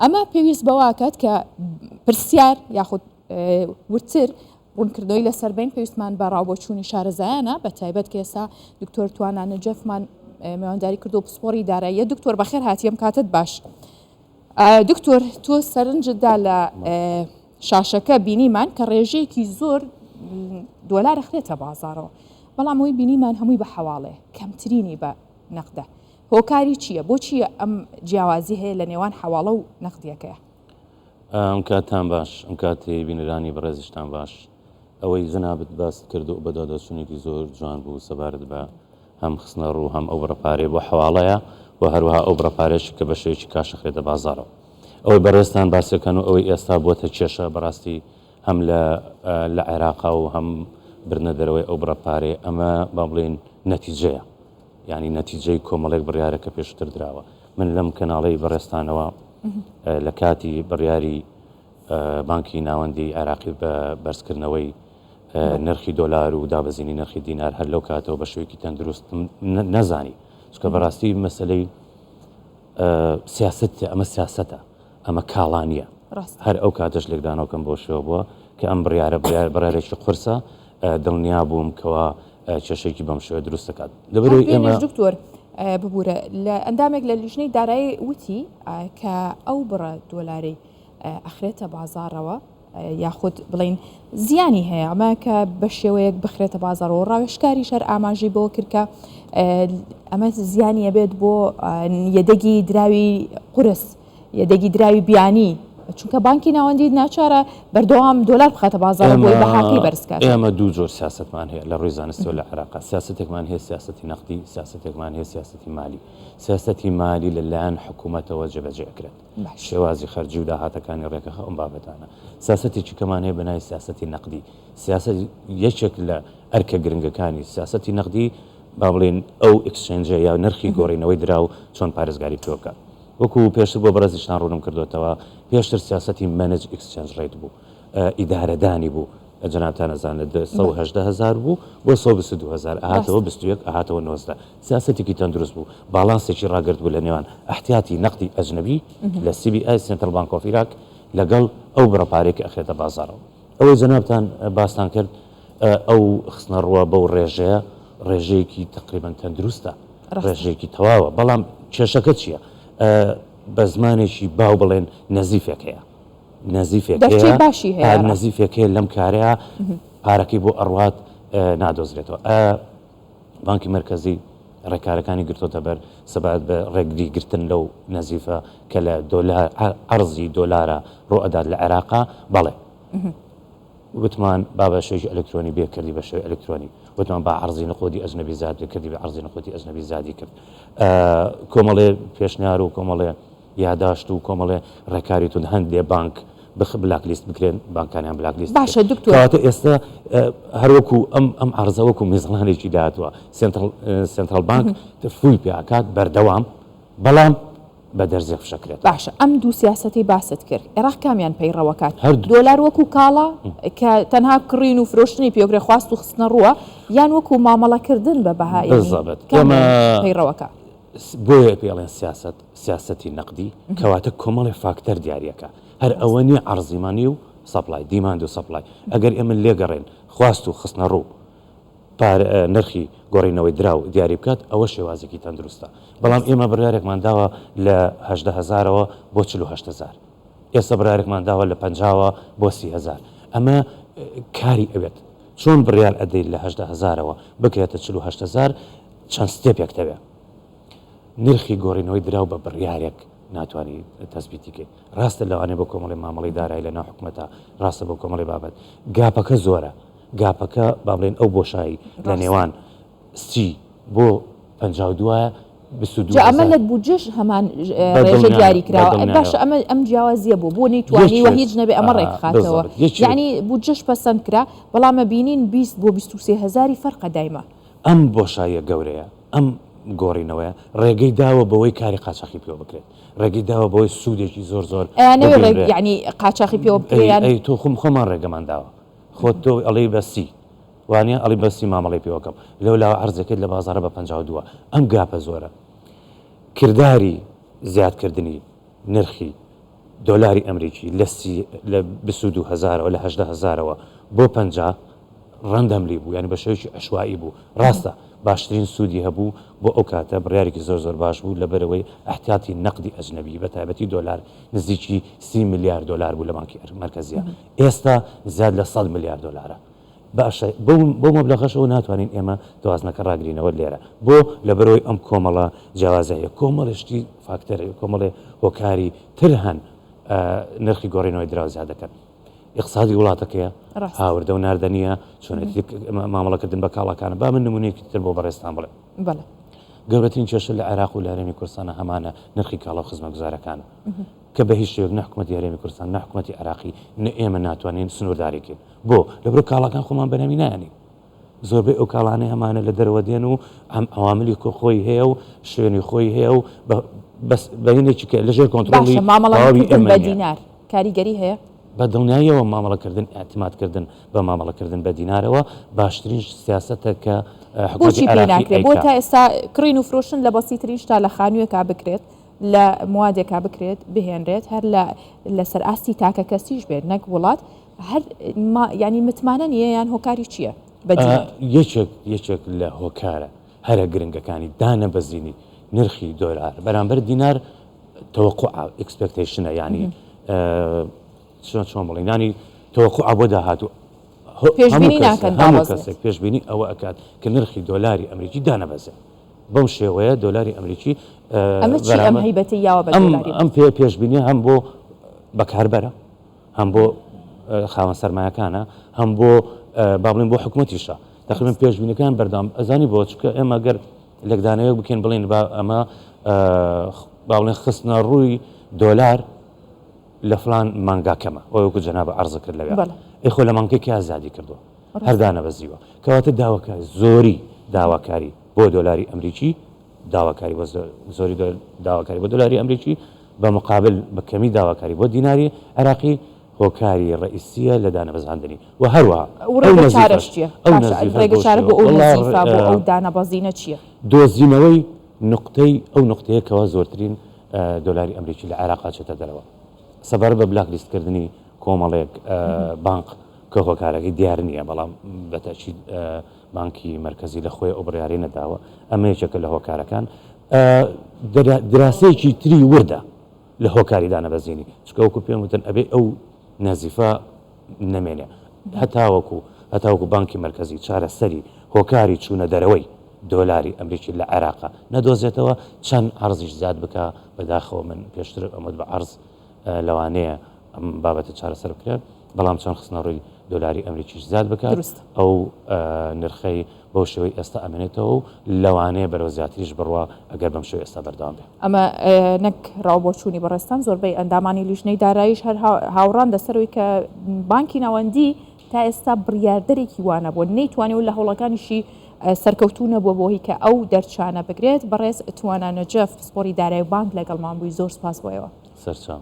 ئەمە پێویست بەواکات کە پرسیار یاخود ورتر ڕوونکردنەوەی لەسەر بین پێویستمان بە ڕاوبۆچوونی شارەزایانە بە تایبەت کە ئێستا دکتۆر توانانە جەفمان میوانداری کردو پسپۆری داراییە. دکتۆر بەخێر هاتیەم کاتت باش. دکتۆر تۆ سەرنجتدا لە شاشەکە بینیمان کە ڕێژەیەکی زۆر دۆلار ئەخرێتە بازارەوە، بەڵام ئەوەی بینیمان هەمووی بە حەواڵێ کەمترینی بە نەقدە. هۆکاری چییە؟ بۆچی ئەم جیاوازی هەیە لە نێوان حەواڵە و نەقدیەکەیە؟ ئەم کاتان باش، ئەم کاتی بینەرانی بەڕێزشتان باش. ئەوەی جەنابەت باست کردو بەدادەچوونێکی زۆر جوان بوو سەبارەت بە هەم خستنە ڕوو هەم ئەو بڕەپارێ بۆ حەواڵەیە و هەروەها ئەو بڕەپارێکی کە بە شێوەیەکی کاشەخرێتە بازارەوە. ئەوەی بەڕێستان باسەکەن و ئەوەی ئێستا بۆتە کێشە بەڕاستی هەم لە عێراقا و هەم برنە دەرەوەی ئەو بڕەپارێ ئەمە با بڵێن نەتیجەیە، یعنی نەتیجەی کۆمەڵێک بڕیارەکە پێشتر دراوە. من لەم کەناڵەی بەڕێستانەوە لە کاتی بڕیاری بانکی ناوەندی عێراقی بە بەرزکردنەوەی نرخی دۆلار و دابەزینی نرخی دینار هەر لەو کاتەوە بە شێوەیەکی تەندروست نەزانی، چکە بەڕاستی مەسلەی سیاست ئەمە سیاسەتە، ئەمە کاڵانیە. هەر ئەو کاتەش لێکدانەوەکەم بۆ شێوە بووە کە ئەم بڕیارێکی قورسە دڵنیا بووم کەوا کێشێکی بەم شێوە دروست دەکات. لەبەرەوەی ئێمە دکتۆر ببوورە لە ئەندامێک لە لیژنەی دارایی وتی کە ئەو بڕە دۆلاری ئەخرێتە بازارەوە یاخود بڵین زیانی هەیە ئەمە کە بە شێوەیەک بخرێتە بازارەوە ڕاوێژکاری شەر ئاماژی بۆ کردکە ئەمە زیانی ئەبێت بۆ یەدەگی دراوی قورس، یەدەگی دراوی بیانی، چونکە بانکی ناوەندی ناچارە بەردەوام دۆلار بخاتە بازارە بۆی بەهاتی بەرزکات. ئێمە دوو جۆر سیاستمان هەیە لە ڕووی زانستیەوە لە عێراقا. سیاستێکمان هەیە سیاسەتی نەقدی، سیاستێکمان هەیە سیاسەتی مالی. سیاسەتی مالی لەلایەن حکوومەتەوە جێبەجێکرێت، شێوازی خەرجی و داهاتەکانی ڕێکەخە ئەم بابەتانە. سیاسەتێکی کەمان هەیە بەناوی سیاسەتی نەقدی. سیاست یەکێک لە ئەرکە گرنگەکانی سیاسەتی نەقدی با بڵێن ئەو ئەکسچێنجە یا نرخی گۆڕینەوەی دراو چۆن پارێزگاری پێوەکە. وەکو پێشتر بۆ بەڕێزیشتان ڕوونم کردوێتەوە، پێشتر سیاسەتی مەنج ئەکسچێنج ڕێت بوو، ئیدارەدانی بوو، جەنابتان ئەزانێت 180,000 بوو بۆ 122,000 ئاهاتەوە 21 ئاهاتەوە 90. سیاسەتێکی تەندروست بوو، باڵانسێکی ڕاگرت بوو لە نێوان احتیاتی نەقدی ئەجنەبی لە CBI سنترال بانک ئۆف عێراق لەگەڵ ئەو بڕەپارێکی ئەخرێتە بازارەوە. ئەوەی جەنابتان باستان کرد ئەو خستنە ڕووە بەو ڕێژەیە ڕێژەیەکی تقریبان تەندروستە، ڕێژەیەکی تەواوە، بەڵام کێشەکە چییە؟ بە زمانێکی باو بڵێن نەزیفێکەیە، نەزیفێکەیە لەم کارەیە پارەکەی بۆ ئەڕوات نادۆزرێتەوە. بانکی مرکزی ڕێکارەکانی گرتۆتە بەر سەبارەت بە ڕێگری گرتن لەو نەزیفە کە لە عەرزی دۆلارە ڕۆ ئەدات لە عێراقا. بەڵێ وتمان با بە شێوەیەکی ئەلکترۆنی بێکردی بە شێوەی ئەلکترۆنی، وتمان با عەرزی نەقودی ئەجنەبی زیاد بێکردی بە عەرزی نەقودی ئەجنەبی زیادی کرد. کۆمەڵێ پێشنیار و کۆمەڵێ یاداشت و کۆمەڵێ ڕێکاری تون هەندێ بانک بلاکلیست بکرێن، بانکانیان بلاکلیست. باشە دکتۆر، کەواتە ئێستا هەروەکو ئەم عەرزە وەکو میزڵانێکی داهاتوە، سنترال بانک فووی پێکات بەردەوام، بەڵام بە دەرزێ فشەکرێت. باشە ئەم دوو سیاسەتی باست کرد، عێراق کامیان پەیڕەوەکات؟ دۆلار وەکو کاڵا کە تەنها کڕین و فرۆشتنی پێوەگرێ خواست و خستنە ڕووە، یان وەکو مامەڵەکردن بە بەهای پەیڕەوەکە؟ بۆیە پێڵێن سیاسەتی نەقدی کەواتە کۆمەڵی فاکتەر دیارەکە، هەر ئەوە نیە عەرزیمانی و سەپلای، دیماند و سەپلای. ئەگەر ئێمە لێگەڕێن خواست و خستنە ڕوو نرخی گۆڕینەوەی دراو دیاری بکات، ئەوە شێوازێکی تەندروستە. بەڵام ئێمە بڕیارێکمان داوە لە 18,000ەوە بۆ 48,000، ئێستا بڕیارێکمان داوە لە 50ەوە بۆ 30,000. ئەمە کاری ئەوێت چۆن بڕیار ئەدەیت لە 18,000ەوە بکرێتە 48,000 چەند ستێپێک دەبێت. نرخی گۆڕینەوەی دراو بە بڕیارێک ناتوانانی تەسبیتیکەیت. ڕاستە لەوانەیە بۆ کۆمەڵی مامەڵی دارایی لە ناو حکوومەتە، ڕاستە بۆ کۆمەڵی بابەت گاپەکە زۆرە، گاپەکە با بڵێن ئەو بۆشایی لە نێوان 30 بۆ 52 ئەمە لە بودجەش هەمان ڕێژە دیاری کراوە. باشە ئەم جیاوازیە بۆ نەیتوانیوە هیچ نەبێ ئەمە ڕێک خاتەوە، یعنی بودجەش پەسەند کرا، بەڵامە بینین 20 بۆ 23,000 فەرقە دایمە. ئەم بۆشاییە گەورەیە، ئەم گۆڕینەوەیە ڕێگەی داوە بەوەی کاری قاچاقی پێوە بکرێت، ڕێگەی داوە بەوەی سوودێکی زۆر ینی قاچاقی پێوە بکرێت. تۆ خۆمان ڕێگەمان داوە، خۆت تۆ ئەڵێی بەسی وانە ئەڵی بەسی مامەڵی پێوەکەم لەو لاوە عەرزەکەیت لە بازارە بە 52. ئەم گاپە زۆرە. کردداری زیادکردنی نرخی دۆلاری ئەمریکی لە 22,000 لە 18,000ەوە بۆ 50 ڕەندەملی بوو، ینی بە شێوکی عشوایی بوو. ڕاستە باشترین سوودی هەبوو بۆ ئەو کاتە بڕیارێکی زۆر باش بوو لەبەرەوەی احتیاتی نەقدی ئەجنەبی بە تایبەتی دۆلار نزیکی 30 میلیارد دلار بوو لە بانکی مرکزیە. ئێستا زیاد لە 100 میلیارد دلارە. باشە بۆ مەبلەغەشەوە ناتوانین ئێمە توازنەکە ڕاگرینەوە لێرە بۆ لەبەرەوەی ئەم کۆمەڵە جیاوازەیە کۆمەڵشتی فاکتەرە کۆمەڵێ هۆکاری تر هەن نرخی گۆڕینەوەی دراو زیاد دەکەن. اقتصادی وڵاتەکەیە هاوردە و ناردەنیە چۆنێتی مامەڵەکردن بە کاڵەکانە با من نمونەیەکی تر بۆ بەڕێستان بڵێ گەورەترین کێشە لە عێراق و لە هەرێمی کوردستانە هەمانە نرخی کاڵە و خزمەتگوزارەکانە کە بە هیچ شێوەیەک نە حکومەتی هەرێمی کوردستان نە حکومەتی عێراقی نە ئێمە ناتوانین سنوورداریکەین بۆ لەبەرۆ کاڵەکان خۆمان بەنامی نایەنین زۆربەی ئەو کاڵانەی هەمانە لە دەرەوە دێن و ئەم ئەواملی خۆی هەیە و شوێنی خۆی هەیە و بەینێکی کە لەژێر کۆنتڕۆڵی مامەڵەکردن بە دینار کاریگەری هەیە بە دڵنیاییەوە مامەڵەکردن ئاعتمادکردن بە مامەڵەکردن بە دینارەوە باشترین سیاسەتە کە حکومەتی عێراقی بۆ تا ئێستا کڕین و فرۆشن لە بەسیترین شتا لە خانوویەکا بکرێت لە موادێکا بکرێت بهێنرێت هەر لەسەر ئاستی تاکە کەسیش بێت نەک وڵات هەر ینی متمانە نیە یان هۆکاری چییە یەکێک لە هۆکارە هەرە گرنگەکانی دانە بەزینی نرخی دۆلار بەرامبەر دینار تەوەقع ئەکسپێکتیشنە ینی چۆن بڵین ینی تەوەقع بۆ داهاتوو کەسێک پێشبینی ئەوە ئەکات کە نرخی دۆلاری ئەمریکی دانەبەزێ بەم شێوەیە دۆلاری ئەمریکی ئەم پێشبینی هەم بۆ بەکاربەرە هەم بۆ خاوەن سەرمایەکانە هەم بۆ با بڵین بۆ حکوومەتیشە تقریبا پێشبینیەکان بەردام ئەزانی بۆ چکە ئێمە گەر لەگدانەوەک بکەین بڵین ئەمە با بڵین خستنە ڕووی دۆلار لە فلان مانگاکەمە ئەوەکو جەنابە عەرزە کرد لەوێ ئەیخۆ لە مانگێکی ئازادی کردووە هەردانە بەزیوە کەواتە داواکاری زۆری داواکاری بۆ دۆلاری ئەمریکی زۆری داواکاری بۆ دۆلاری ئەمریکی بە مقابل بە کەمی داواکاری بۆ دیناری عێراقی هۆکاری ڕئیسیە لە دانەبەزاندنی و هەروەها ئەو دانەبەزینە چییە؟ دۆزینەوەی ئەو نقطەیە کەوا زۆرترین دۆلاری ئەمریکی لە عێراقا چێتە دەرەوە سەبەر بە بلاک لیستکردنی کۆمەڵێک بانک کە هۆکارەکەی دیار نییە بەڵام بەتەچید بانکی مرکزی لە خۆی ئەو بڕیاری نەداوە ئەمە یەکێکە لە هۆکارەکان دراسەیەکی تری وردە لە هۆکاری دانەبەزینی چکە وەکو پێم وتن ئەبێ ئەو نەزیفە نەمێنێ هەتاوەکو بانکی مرکزی چارەسەری هۆکاری چوونە دەرەوەی دۆلاری ئەمریکی لە عێراقا نەدۆزێتەوە چەند عەرزیش زیاد بکە بەداخەوە من پێشتر ئەمەد بە عەرز لەوانەیە ئەم بابەتە چارەسەر بکرێت بەڵام چەند خستنەڕووی دۆلاری ئەمریکیش زیاد بکات ئەو نرخەی بەو شێوەی ئێستا ئەمێنێتەوە و لەوانەیە بەرەو زیاتریش بڕوا ئەگەر بەم شێوەی ئێستا بەردەوام بێت ئەمە نەک ڕاوبۆچوونی بەڕێستان زۆربەی ئەندامانی لیژنەی داراییش هەر هاوڕان دەسەرەوەی کە بانکی ناوەندی تا ئێستا بڕیاردەرێکی وانە بۆ نەیتوانێت لە هەوڵەکانیشی سەرکەوتونە بۆ بۆهی کە ئەو دەرچانە بگرێت بەڕێز توانە نەجەف پسپۆری دارایی بانک لەگەڵمان بووی زۆر سپاس بۆیەوە سەرچاو